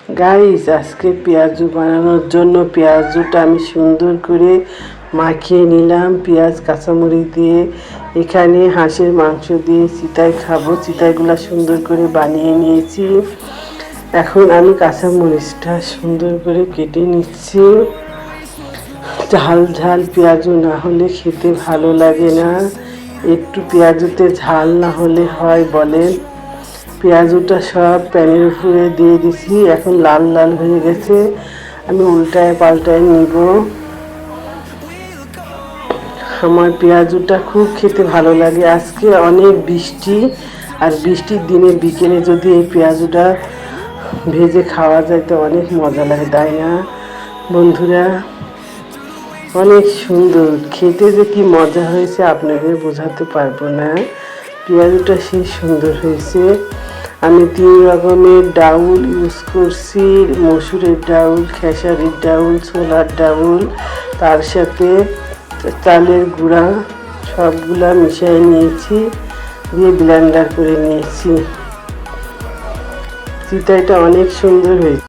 Guys, আজকে পেঁয়াজু বানানোর জন্য পেঁয়াজুটা আমি সুন্দর করে মাখিয়ে নিলাম পেঁয়াজ কাঁচামরিচ দিয়ে। এখানে হাঁসের মাংস দিয়ে চিতাই খাবো, চিতাইগুলো সুন্দর করে বানিয়ে নিয়েছি। এখন আমি কাঁচামরিচটা সুন্দর করে কেটে নিচ্ছি। ঝাল ঝাল পেঁয়াজু না হলে খেতে ভালো লাগে না, একটু পেঁয়াজুতে ঝাল না হলে হয় বলেন। পেঁয়াজুটা সব প্যানের উপরে দিয়ে দিছি, এখন লাল লাল হয়ে গেছে। আমি উল্টায় পাল্টায় নিব। আমার পেঁয়াজুটা খুব খেতে ভালো লাগে। আজকে অনেক বৃষ্টি, আর বৃষ্টির দিনে বিকেলে যদি এই পেঁয়াজুটা ভেজে খাওয়া যায় তো অনেক মজা লাগে, তাই না বন্ধুরা? অনেক সুন্দর খেতে, যে কি মজা হয়েছে আপনাদের বোঝাতে পারবো না। পেঁয়াজুটা সেই সুন্দর হয়েছে। আমি 3 রকমের ডাউল ইউজ করছি, মসুরের ডাউল, খেসারির ডাউল, ছোলার ডাউল, তার সাথে চালের গুঁড়া, সবগুলা মিশিয়ে নিয়েছি, দিয়ে ব্লেন্ডার করে নিয়েছি। চিতাইটা অনেক সুন্দর হয়েছে।